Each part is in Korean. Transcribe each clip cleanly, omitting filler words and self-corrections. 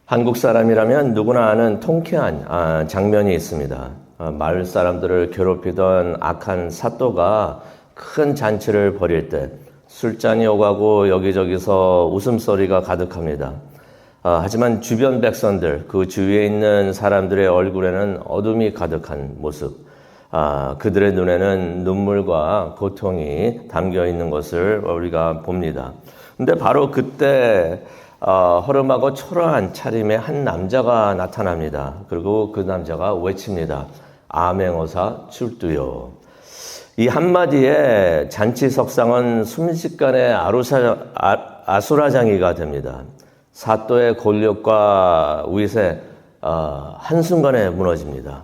한국 사람이라면 누구나 아는 통쾌한 장면이 있습니다. 마을 사람들을 괴롭히던 악한 사또가 큰 잔치를 벌일 때 술잔이 오가고 여기저기서 웃음소리가 가득합니다. 하지만 주변 백성들, 그 주위에 있는 사람들의 얼굴에는 어둠이 가득한 모습, 그들의 눈에는 눈물과 고통이 담겨 있는 것을 우리가 봅니다. 근데 바로 그때 허름하고 초라한 차림의 한 남자가 나타납니다. 그리고 그 남자가 외칩니다. 암행어사 출두요. 이 한마디에 잔치 석상은 순식간에 아수라장이가 됩니다. 사또의 권력과 위세 한순간에 무너집니다.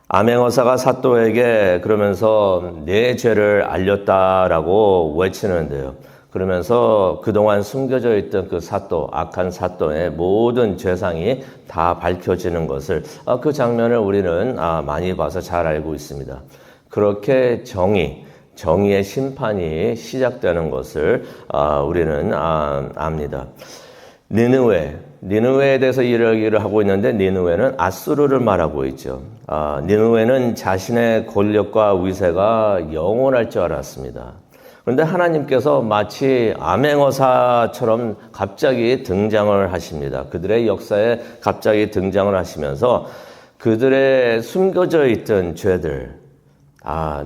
암행어사가 사또에게 그러면서 내 죄를 알렸다라고 외치는데요. 그러면서 그동안 숨겨져 있던 그 사또, 악한 사또의 모든 죄상이 다 밝혀지는 것을 그 장면을 우리는 많이 봐서 잘 알고 있습니다. 그렇게 정의의 심판이 시작되는 것을 우리는 압니다. 니느웨에 대해서 이야기를 하고 있는데 니느웨는 아수르를 말하고 있죠. 니느웨는 자신의 권력과 위세가 영원할 줄 알았습니다. 그런데 하나님께서 마치 암행어사처럼 갑자기 등장을 하십니다. 그들의 역사에 갑자기 등장을 하시면서 그들의 숨겨져 있던 죄들,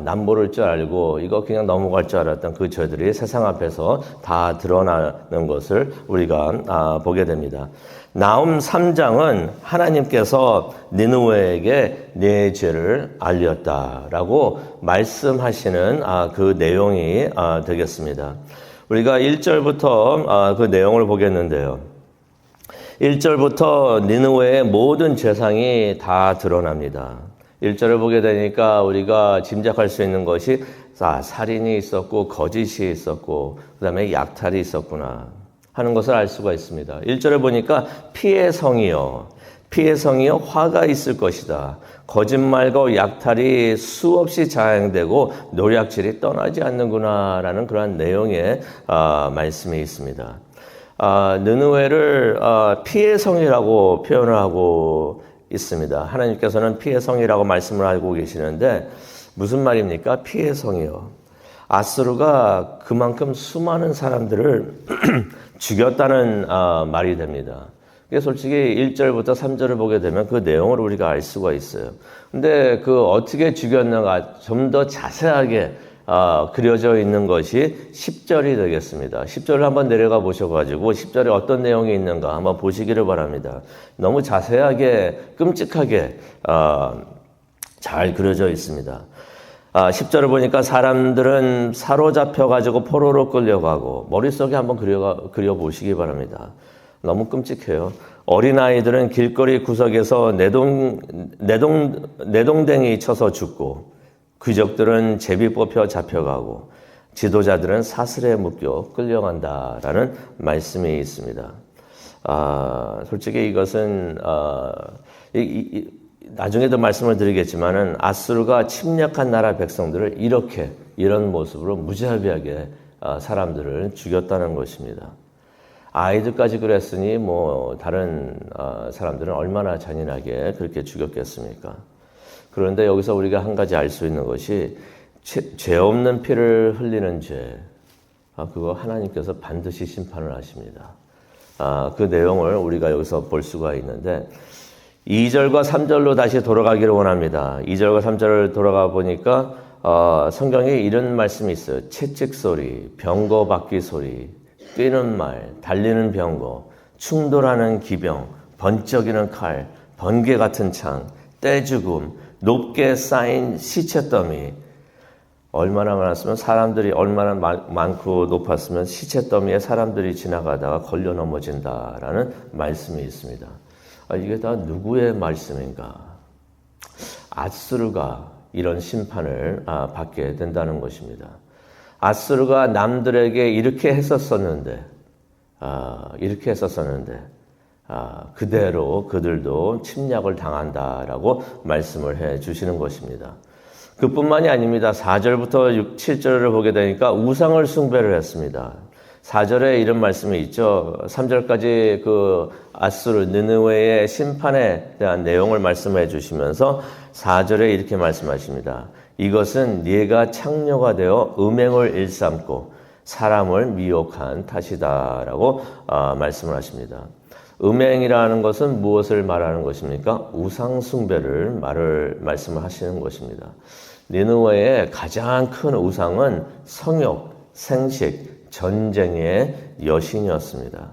남모를 줄 알고 이거 그냥 넘어갈 줄 알았던 그 죄들이 세상 앞에서 다 드러나는 것을 우리가 보게 됩니다. 나훔 3장은 하나님께서 니느웨에게 내 죄를 알렸다라고 말씀하시는 그 내용이 되겠습니다. 우리가 1절부터 그 내용을 보겠는데요. 1절부터 니느웨의 모든 죄상이 다 드러납니다. 1절을 보게 되니까 우리가 짐작할 수 있는 것이 살인이 있었고 거짓이 있었고 그다음에 약탈이 있었구나 하는 것을 알 수가 있습니다. 1절을 보니까 피의 성이요 화가 있을 것이다. 거짓말과 약탈이 수없이 자행되고 노략질이 떠나지 않는구나라는 그러한 내용의 말씀이 있습니다. 느느웨를 피의 성이라고 표현을 하고 있습니다. 하나님께서는 피의 성이라고 말씀을 하고 계시는데 무슨 말입니까? 피의 성이요. 아수르가 그만큼 수많은 사람들을 죽였다는 말이 됩니다. 솔직히 1절부터 3절을 보게 되면 그 내용을 우리가 알 수가 있어요. 근데 그 어떻게 죽였는가 좀 더 자세하게 그려져 있는 것이 10절이 되겠습니다. 10절을 한번 내려가 보셔가지고 10절에 어떤 내용이 있는가 한번 보시기를 바랍니다. 너무 자세하게 끔찍하게 잘 그려져 있습니다. 10절을 보니까 사람들은 사로잡혀가지고 포로로 끌려가고 머릿속에 한번 그려보시기 바랍니다. 너무 끔찍해요. 어린아이들은 길거리 구석에서 내동댕이 쳐서 죽고 귀족들은 제비 뽑혀 잡혀가고 지도자들은 사슬에 묶여 끌려간다라는 말씀이 있습니다. 솔직히 이것은 나중에도 말씀을 드리겠지만은 아수르가 침략한 나라 백성들을 이런 모습으로 무자비하게 사람들을 죽였다는 것입니다. 아이들까지 그랬으니 다른 사람들은 얼마나 잔인하게 그렇게 죽였겠습니까? 그런데 여기서 우리가 한 가지 알 수 있는 것이 죄 없는 피를 흘리는 죄, 그거 하나님께서 반드시 심판을 하십니다. 그 내용을 우리가 여기서 볼 수가 있는데 2절과 3절로 다시 돌아가기를 원합니다. 2절과 3절을 돌아가 보니까 성경에 이런 말씀이 있어요. 채찍 소리, 병거 바퀴 소리, 뛰는 말, 달리는 병거, 충돌하는 기병, 번쩍이는 칼, 번개 같은 창, 떼죽음, 높게 쌓인 시체 더미. 얼마나 많았으면 사람들이 얼마나 많고 높았으면 시체 더미에 사람들이 지나가다가 걸려 넘어진다라는 말씀이 있습니다. 이게 다 누구의 말씀인가? 아수르가 이런 심판을 받게 된다는 것입니다. 아수르가 남들에게 이렇게 했었었는데 그대로 그들도 침략을 당한다라고 말씀을 해 주시는 것입니다. 그뿐만이 아닙니다. 4절부터 7절을 보게 되니까 우상을 숭배를 했습니다. 4절에 이런 말씀이 있죠. 3절까지 그 아수르 느느웨의 심판에 대한 내용을 말씀해 주시면서 4절에 이렇게 말씀하십니다. 이것은 네가 창녀가 되어 음행을 일삼고 사람을 미혹한 탓이다라고 말씀을 하십니다. 음행이라는 것은 무엇을 말하는 것입니까? 우상 숭배를 말씀을 하시는 것입니다. 니느웨의 가장 큰 우상은 성욕, 생식, 전쟁의 여신이었습니다.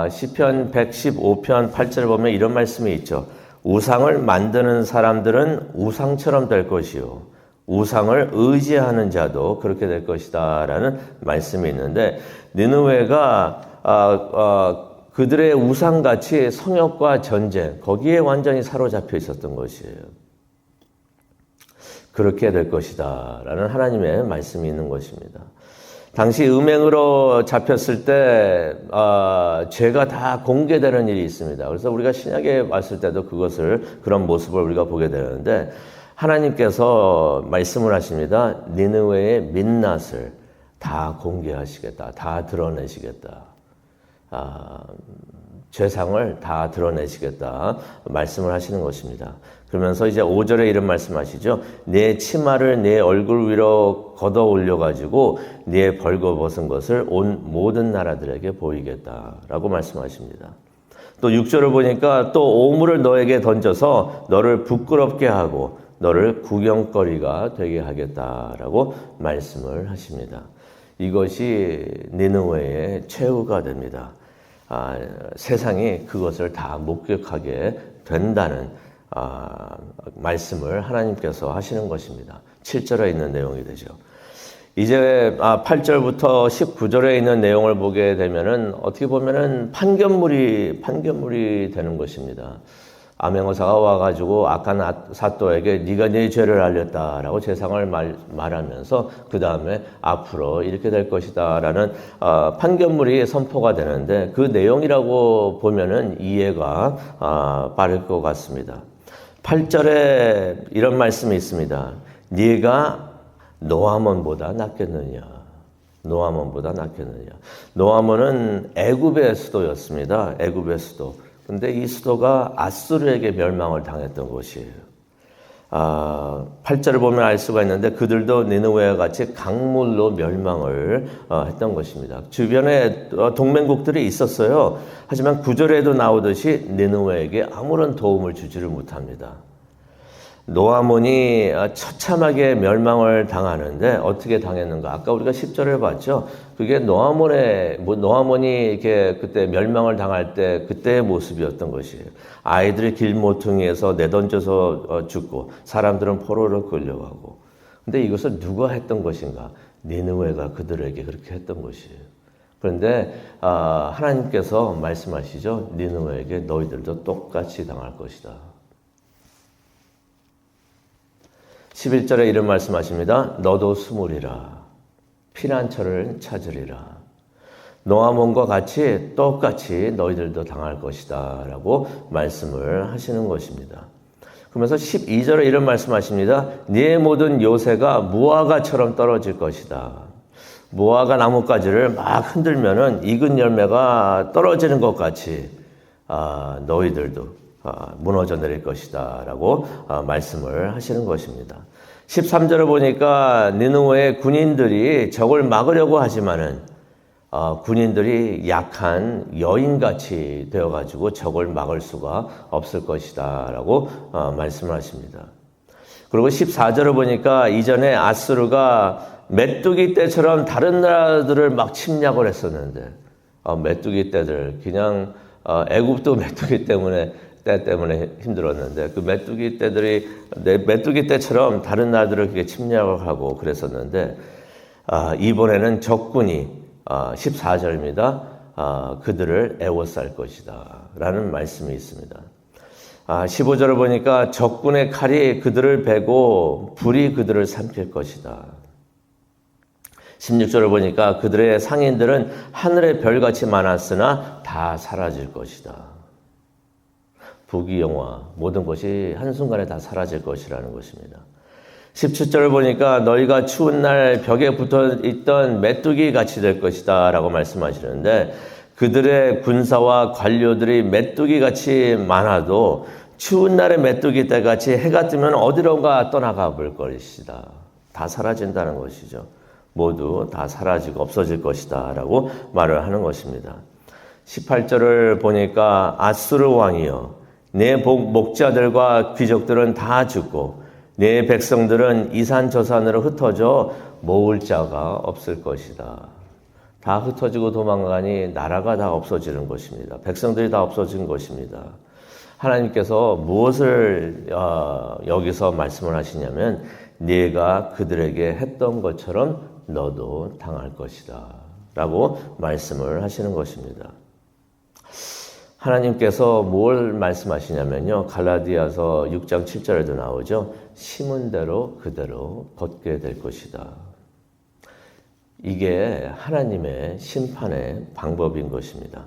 시편 115편 8절에 보면 이런 말씀이 있죠. 우상을 만드는 사람들은 우상처럼 될 것이요 우상을 의지하는 자도 그렇게 될 것이다 라는 말씀이 있는데 니느웨가 그들의 우상같이 성욕과 전쟁 거기에 완전히 사로잡혀 있었던 것이에요. 그렇게 될 것이다 라는 하나님의 말씀이 있는 것입니다. 당시 음행으로 잡혔을 때 죄가 다 공개되는 일이 있습니다. 그래서 우리가 신약에 왔을 때도 그런 모습을 우리가 보게 되는데 하나님께서 말씀을 하십니다. 니느웨의 민낯을 다 공개하시겠다. 다 드러내시겠다. 죄상을 다 드러내시겠다. 말씀을 하시는 것입니다. 그러면서 이제 5절에 이런 말씀하시죠. 내 치마를 내 얼굴 위로 걷어 올려가지고 내 벌거벗은 것을 온 모든 나라들에게 보이겠다라고 말씀하십니다. 또 6절을 보니까 또 오물을 너에게 던져서 너를 부끄럽게 하고 너를 구경거리가 되게 하겠다라고 말씀을 하십니다. 이것이 니느웨의 최후가 됩니다. 세상이 그것을 다 목격하게 된다는 말씀을 하나님께서 하시는 것입니다. 7절에 있는 내용이 되죠. 이제 8절부터 19절에 있는 내용을 보게 되면은 어떻게 보면은 판결물이 되는 것입니다. 암행어사가 와가지고 악한 사또에게 네가 네 죄를 알렸다라고 재상을 말하면서 그 다음에 앞으로 이렇게 될 것이다라는 판결물이 선포가 되는데 그 내용이라고 보면은 이해가 빠를 것 같습니다. 8절에 이런 말씀이 있습니다. 네가 노아몬보다 낫겠느냐. 노아몬보다 낫겠느냐. 노아몬은 애굽의 수도였습니다. 애굽의 수도. 근데 이 수도가 아수르에게 멸망을 당했던 곳이에요. 8절을 보면 알 수가 있는데 그들도 니느웨와 같이 강물로 멸망을 했던 것입니다. 주변에 동맹국들이 있었어요. 하지만 9절에도 나오듯이 니느웨에게 아무런 도움을 주지를 못합니다. 노아몬이 처참하게 멸망을 당하는데 어떻게 당했는가? 아까 우리가 10절을 봤죠. 그게 노아몬이 이렇게 그때 멸망을 당할 때 그때의 모습이었던 것이에요. 아이들이 길모퉁이에서 내던져서 죽고 사람들은 포로로 끌려가고. 근데 이것을 누가 했던 것인가? 니느웨가 그들에게 그렇게 했던 것이에요. 그런데 하나님께서 말씀하시죠. 니느웨에게 너희들도 똑같이 당할 것이다. 11절에 이런 말씀하십니다. 너도 숨으리라. 피난처를 찾으리라. 노아몬과 같이 똑같이 너희들도 당할 것이다 라고 말씀을 하시는 것입니다. 그러면서 12절에 이런 말씀하십니다. 네 모든 요새가 무화과처럼 떨어질 것이다. 무화과 나뭇가지를 막 흔들면은 익은 열매가 떨어지는 것 같이 너희들도 무너져 내릴 것이다 라고 말씀을 하시는 것입니다. 13절을 보니까 니느웨의 군인들이 적을 막으려고 하지만은 군인들이 약한 여인같이 되어가지고 적을 막을 수가 없을 것이다 라고 말씀을 하십니다. 그리고 14절을 보니까 이전에 아수르가 메뚜기 떼처럼 다른 나라들을 막 침략을 했었는데 메뚜기 떼들 그냥 애굽도 메뚜기 때 때문에 힘들었는데 그 메뚜기 떼처럼 다른 나라들을 그렇게 침략을 하고 그랬었는데 이번에는 적군이 14절입니다. 그들을 애워쌀 것이다 라는 말씀이 있습니다. 15절을 보니까 적군의 칼이 그들을 베고 불이 그들을 삼킬 것이다. 16절을 보니까 그들의 상인들은 하늘의 별같이 많았으나 다 사라질 것이다. 부귀영화 모든 것이 한순간에 다 사라질 것이라는 것입니다. 17절을 보니까 너희가 추운 날 벽에 붙어 있던 메뚜기 같이 될 것이다 라고 말씀하시는데, 그들의 군사와 관료들이 메뚜기 같이 많아도 추운 날에 메뚜기 떼같이 해가 뜨면 어디론가 떠나가 볼 것이다. 다 사라진다는 것이죠. 모두 다 사라지고 없어질 것이다 라고 말을 하는 것입니다. 18절을 보니까 아수르 왕이여, 내 목자들과 귀족들은 다 죽고 내 백성들은 이산 저산으로 흩어져 모을 자가 없을 것이다. 다 흩어지고 도망가니 나라가 다 없어지는 것입니다. 백성들이 다 없어진 것입니다. 하나님께서 무엇을 여기서 말씀을 하시냐면, 네가 그들에게 했던 것처럼 너도 당할 것이다 라고 말씀을 하시는 것입니다. 하나님께서 뭘 말씀하시냐면요, 갈라디아서 6장 7절에도 나오죠. 심은 대로 그대로 걷게 될 것이다. 이게 하나님의 심판의 방법인 것입니다.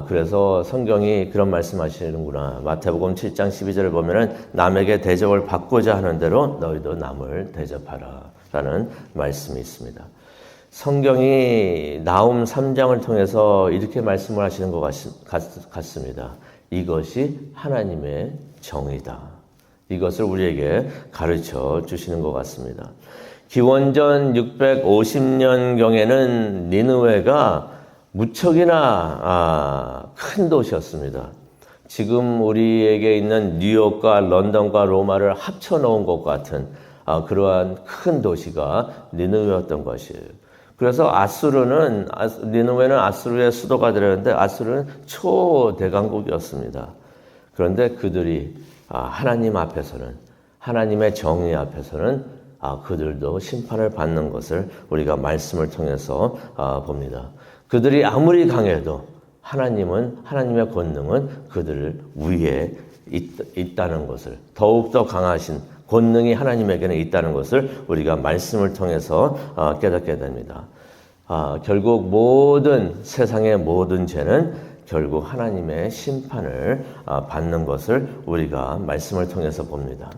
그래서 성경이 그런 말씀하시는구나. 마태복음 7장 12절을 보면은 남에게 대접을 받고자 하는 대로 너희도 남을 대접하라 라는 말씀이 있습니다. 성경이 나훔 3장을 통해서 이렇게 말씀을 하시는 것 같습니다. 이것이 하나님의 정의다. 이것을 우리에게 가르쳐 주시는 것 같습니다. 기원전 650년경에는 니느웨가 무척이나 큰 도시였습니다. 지금 우리에게 있는 뉴욕과 런던과 로마를 합쳐놓은 것 같은 그러한 큰 도시가 니느웨였던 것이에요. 그래서 니느웨는 아수르의 수도가 되었는데 아수르는 초대강국이었습니다. 그런데 그들이 하나님 앞에서는, 하나님의 정의 앞에서는 그들도 심판을 받는 것을 우리가 말씀을 통해서 봅니다. 그들이 아무리 강해도 하나님의 권능은 그들 위에 있다는 것을, 더욱더 강하신 권능이 하나님에게는 있다는 것을 우리가 말씀을 통해서 깨닫게 됩니다. 결국 세상의 모든 죄는 결국 하나님의 심판을 받는 것을 우리가 말씀을 통해서 봅니다.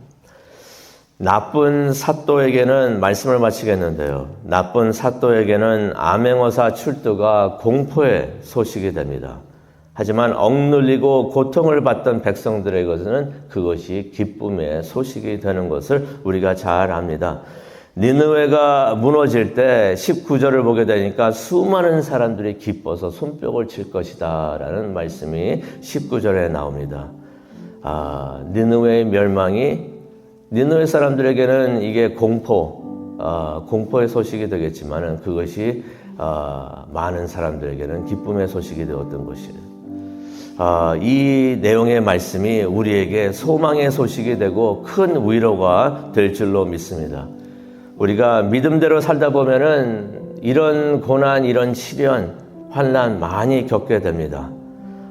나쁜 사또에게는, 말씀을 마치겠는데요, 나쁜 사또에게는 암행어사 출두가 공포의 소식이 됩니다. 하지만 억눌리고 고통을 받던 백성들에게는 그것이 기쁨의 소식이 되는 것을 우리가 잘 압니다. 니느웨가 무너질 때 19절을 보게 되니까 수많은 사람들이 기뻐서 손뼉을 칠 것이다 라는 말씀이 19절에 나옵니다. 니느웨의 멸망이 니느웨 사람들에게는 이게 공포의 소식이 되겠지만 그것이 많은 사람들에게는 기쁨의 소식이 되었던 것이에요. 이 내용의 말씀이 우리에게 소망의 소식이 되고 큰 위로가 될 줄로 믿습니다. 우리가 믿음대로 살다 보면은 이런 고난, 이런 시련, 환난 많이 겪게 됩니다.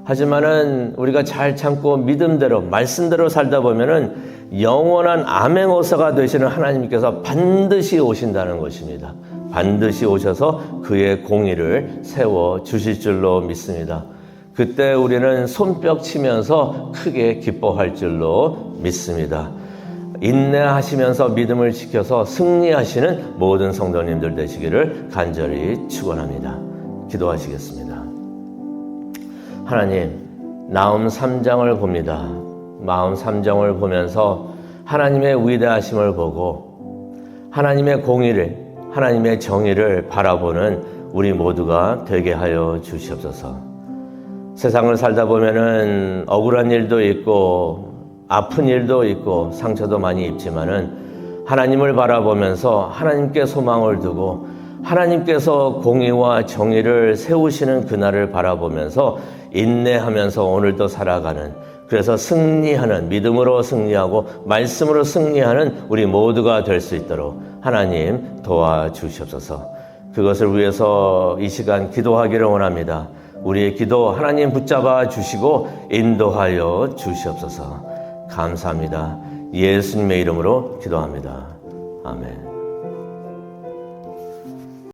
하지만은 우리가 잘 참고 믿음대로, 말씀대로 살다 보면은 영원한 암행어사가 되시는 하나님께서 반드시 오신다는 것입니다. 반드시 오셔서 그의 공의를 세워 주실 줄로 믿습니다. 그때 우리는 손뼉 치면서 크게 기뻐할 줄로 믿습니다. 인내하시면서 믿음을 지켜서 승리하시는 모든 성도님들 되시기를 간절히 축원합니다. 기도하시겠습니다. 하나님, 나훔 3장을 봅니다. 나훔 3장을 보면서 하나님의 위대하심을 보고 하나님의 공의를, 하나님의 정의를 바라보는 우리 모두가 되게 하여 주시옵소서. 세상을 살다 보면은 억울한 일도 있고 아픈 일도 있고 상처도 많이 입지만은 하나님을 바라보면서 하나님께 소망을 두고 하나님께서 공의와 정의를 세우시는 그날을 바라보면서 인내하면서 오늘도 살아가는, 그래서 승리하는, 믿음으로 승리하고 말씀으로 승리하는 우리 모두가 될 수 있도록 하나님 도와주시옵소서. 그것을 위해서 이 시간 기도하기를 원합니다. 우리의 기도 하나님 붙잡아 주시고 인도하여 주시옵소서. 감사합니다. 예수님의 이름으로 기도합니다. 아멘.